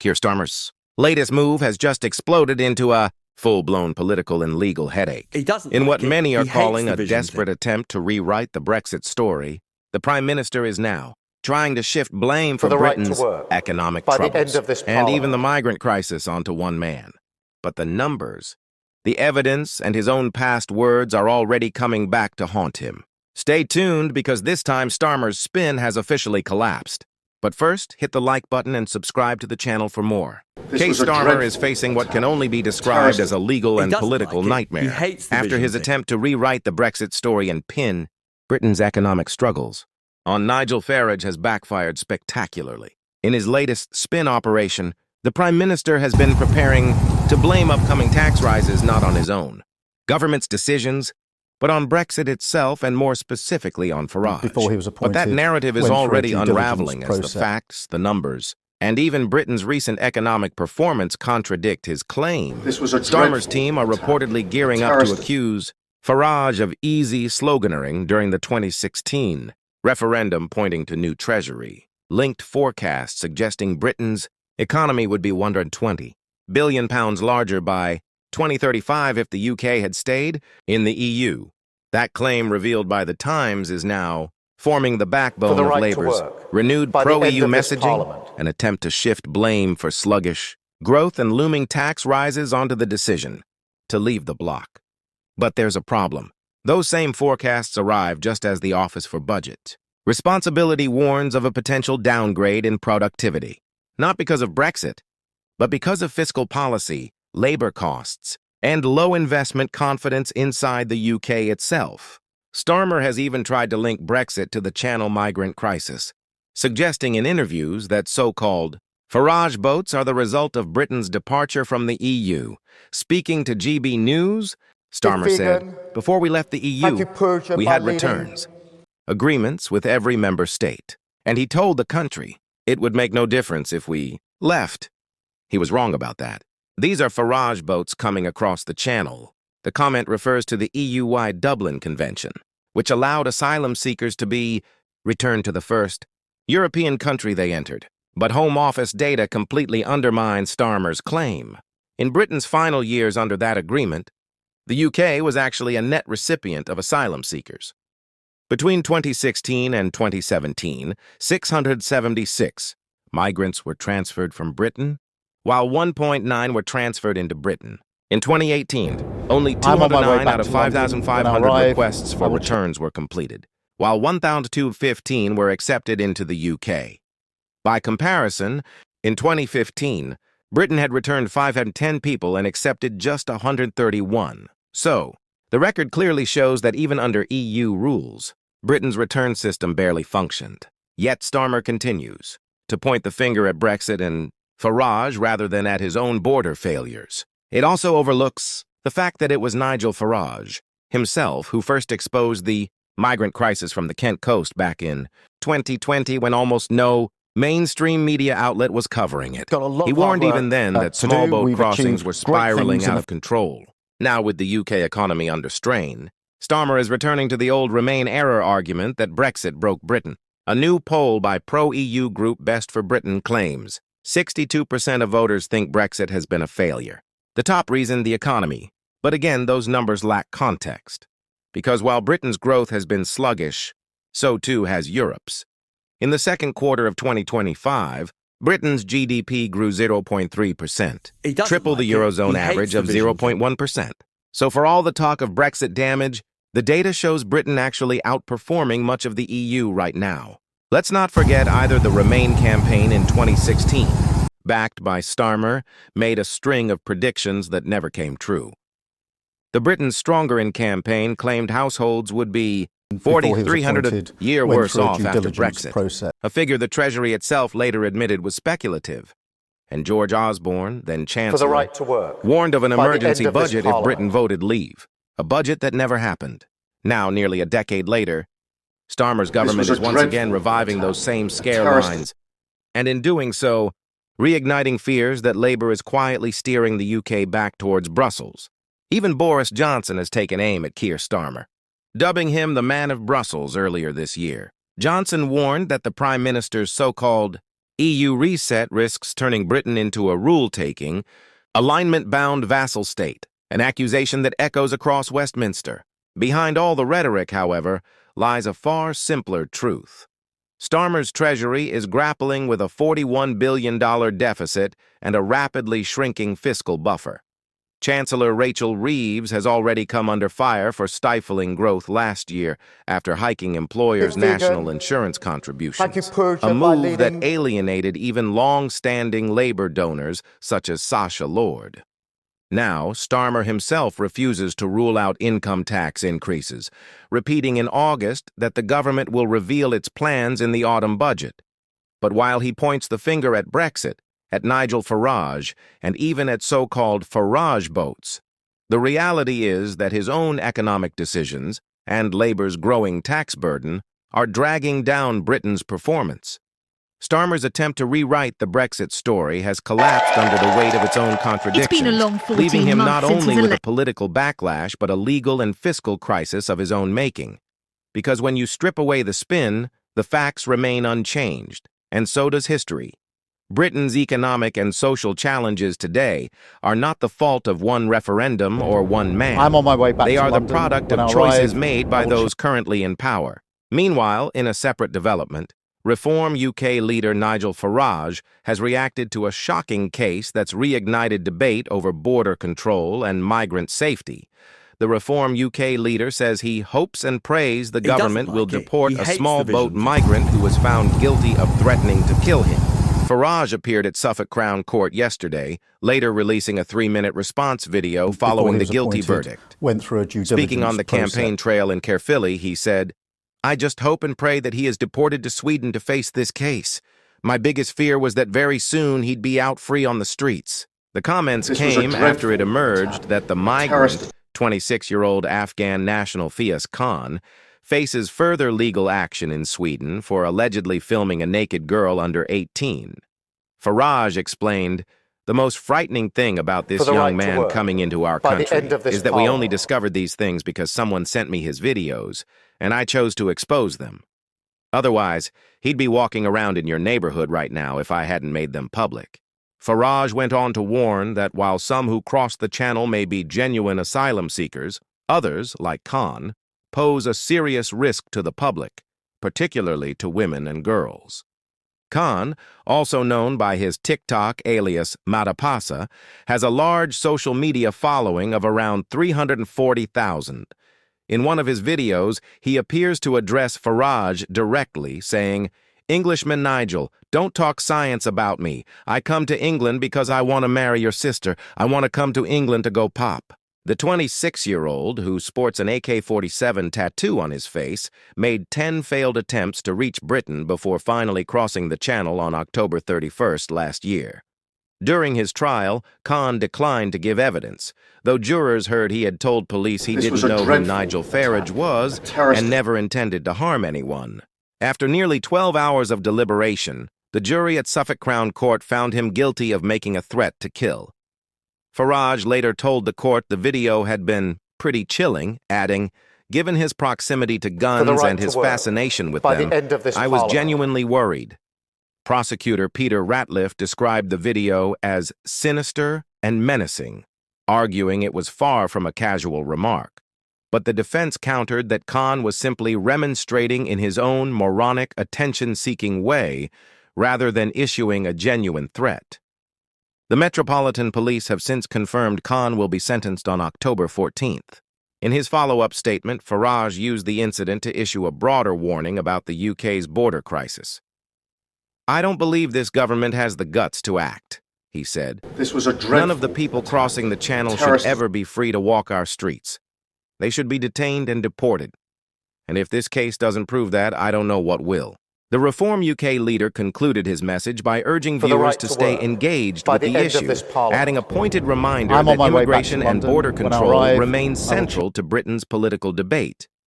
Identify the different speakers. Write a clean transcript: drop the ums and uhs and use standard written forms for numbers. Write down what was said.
Speaker 1: Kier Starmer's latest move has just exploded into a full-blown political and legal headache. In what many are calling a desperate attempt to rewrite the Brexit story, the Prime Minister is now trying to shift blame for Britain's economic troubles and even the migrant crisis onto one man. But the numbers, the evidence, and his own past words are already coming back to haunt him. Stay tuned, because this time Starmer's spin has officially collapsed. But first, hit the like button and subscribe to the channel for more. Keir Starmer is facing what can only be described as a legal and political nightmare after his attempt to rewrite the Brexit story and pin Britain's economic struggles on Nigel Farage has backfired spectacularly. In his latest spin operation, the Prime Minister has been preparing to blame upcoming tax rises not on his own government's decisions, but on Brexit itself, and more specifically on Farage. But that narrative is already unraveling as the facts, the numbers, and even Britain's recent economic performance contradict his claim. Starmer's team are reportedly gearing up to accuse Farage of easy sloganeering during the 2016 referendum, pointing to new Treasury linked forecasts suggesting Britain's economy would be £120 billion larger by 2035 if the UK had stayed in the EU. That claim, revealed by The Times, is now forming the backbone of Labour's renewed pro-EU messaging, an attempt to shift blame for sluggish growth and looming tax rises onto the decision to leave the bloc. But there's a problem. Those same forecasts arrive just as the Office for Budget Responsibility warns of a potential downgrade in productivity, not because of Brexit, but because of fiscal policy, labor costs, and low investment confidence inside the UK itself. Starmer has even tried to link Brexit to the Channel migrant crisis, suggesting in interviews that so-called Farage boats are the result of Britain's departure from the EU. Speaking to GB News, Starmer said, "Before we left the EU, we had returns, agreements with every member state, and he told the country it would make no difference if we left." He was wrong about that. These are Farage boats coming across the Channel. The comment refers to the EU-wide Dublin Convention, which allowed asylum seekers to be returned to the first European country they entered. But Home Office data completely undermines Starmer's claim. In Britain's final years under that agreement, the UK was actually a net recipient of asylum seekers. Between 2016 and 2017, 676 migrants were transferred from Britain, while 1.9 were transferred into Britain. In 2018, only 209 out of 5,500 requests for returns were completed, while 1,215 were accepted into the UK. By comparison, in 2015, Britain had returned 510 people and accepted just 131. So, the record clearly shows that even under EU rules, Britain's return system barely functioned. Yet Starmer continues to point the finger at Brexit and Farage rather than at his own border failures. It also overlooks the fact that it was Nigel Farage himself who first exposed the migrant crisis from the Kent coast back in 2020, when almost no mainstream media outlet was covering it. He warned even then that small boat crossings were spiraling out of control. Now, with the UK economy under strain, Starmer is returning to the old Remain error argument that Brexit broke Britain. A new poll by pro-EU group Best for Britain claims 62% of voters think Brexit has been a failure. The top reason, the economy. But again, those numbers lack context. Because while Britain's growth has been sluggish, so too has Europe's. In the second quarter of 2025, Britain's GDP grew 0.3%, triple the Eurozone average of 0.1%. So for all the talk of Brexit damage, the data shows Britain actually outperforming much of the EU right now. Let's not forget either the Remain campaign in 2016, backed by Starmer, made a string of predictions that never came true. The Britain's Stronger In campaign claimed households would be 4,300 a year worse off after Brexit, a figure the Treasury itself later admitted was speculative. And George Osborne, then Chancellor, warned of an emergency budget if Britain voted leave, a budget that never happened. Now, nearly a decade later, Starmer's government is once again reviving those same scare lines, and in doing so, reigniting fears that Labour is quietly steering the UK back towards Brussels. Even Boris Johnson has taken aim at Kier Starmer, dubbing him the Man of Brussels earlier this year. Johnson warned that the Prime Minister's so-called EU reset risks turning Britain into a rule-taking, alignment-bound vassal state, an accusation that echoes across Westminster. Behind all the rhetoric, however, lies a far simpler truth. Starmer's treasury is grappling with a $41 billion deficit and a rapidly shrinking fiscal buffer. Chancellor Rachel Reeves has already come under fire for stifling growth last year after hiking employers' national insurance contributions, a move that alienated even long-standing Labour donors such as Sacha Lord. Now, Starmer himself refuses to rule out income tax increases, repeating in August that the government will reveal its plans in the autumn budget. But while he points the finger at Brexit, at Nigel Farage, and even at so-called Farage boats, the reality is that his own economic decisions and Labour's growing tax burden are dragging down Britain's performance. Starmer's attempt to rewrite the Brexit story has collapsed under the weight of its own contradictions, leaving him not only with a political backlash but a legal and fiscal crisis of his own making. Because when you strip away the spin, the facts remain unchanged, and so does history. Britain's economic and social challenges today are not the fault of one referendum or one man.
Speaker 2: I'm on my way back
Speaker 1: They
Speaker 2: to
Speaker 1: are
Speaker 2: London.
Speaker 1: the product of choices made by those currently in power. Meanwhile, in a separate development, Reform UK leader Nigel Farage has reacted to a shocking case that's reignited debate over border control and migrant safety. The Reform UK leader says he hopes and prays the government will deport a small boat migrant who was found guilty of threatening to kill him. Farage appeared at Suffolk Crown Court yesterday, later releasing a 3-minute response video following the guilty verdict. Speaking on the campaign trail in Caerphilly, he said, "I just hope and pray that he is deported to Sweden to face this case. My biggest fear was that very soon he'd be out free on the streets." The comments came after it emerged that the migrant, 26-year-old Afghan national Fias Khan, faces further legal action in Sweden for allegedly filming a naked girl under 18. Farage explained, "The most frightening thing about this young man coming into our country is that we only discovered these things because someone sent me his videos, and I chose to expose them. Otherwise, he'd be walking around in your neighborhood right now if I hadn't made them public." Farage went on to warn that while some who cross the channel may be genuine asylum seekers, others, like Khan, pose a serious risk to the public, particularly to women and girls. Khan, also known by his TikTok alias Matapasa, has a large social media following of around 340,000. In one of his videos, he appears to address Farage directly, saying, "Englishman Nigel, don't talk science about me. I come to England because I want to marry your sister. I want to come to England to go pop." The 26-year-old, who sports an AK-47 tattoo on his face, made 10 failed attempts to reach Britain before finally crossing the Channel on October 31st last year. During his trial, Khan declined to give evidence, though jurors heard he had told police he didn't know who Nigel Farage was and never intended to harm anyone. After nearly 12 hours of deliberation, the jury at Suffolk Crown Court found him guilty of making a threat to kill. Farage later told the court the video had been pretty chilling, adding, "Given his proximity to guns and his fascination with them, I was genuinely worried." Prosecutor Peter Ratliff described the video as sinister and menacing, arguing it was far from a casual remark. But the defense countered that Khan was simply remonstrating in his own moronic, attention-seeking way, rather than issuing a genuine threat. The Metropolitan Police have since confirmed Khan will be sentenced on October 14th. In his follow-up statement, Farage used the incident to issue a broader warning about the UK's border crisis. "I don't believe this government has the guts to act," he said. "None of the people crossing the Channel should ever be free to walk our streets. They should be detained and deported. And if this case doesn't prove that, I don't know what will." The Reform UK leader concluded his message by urging viewers to stay engaged with the issue, adding a pointed reminder that immigration and border control remain central to Britain's political debate.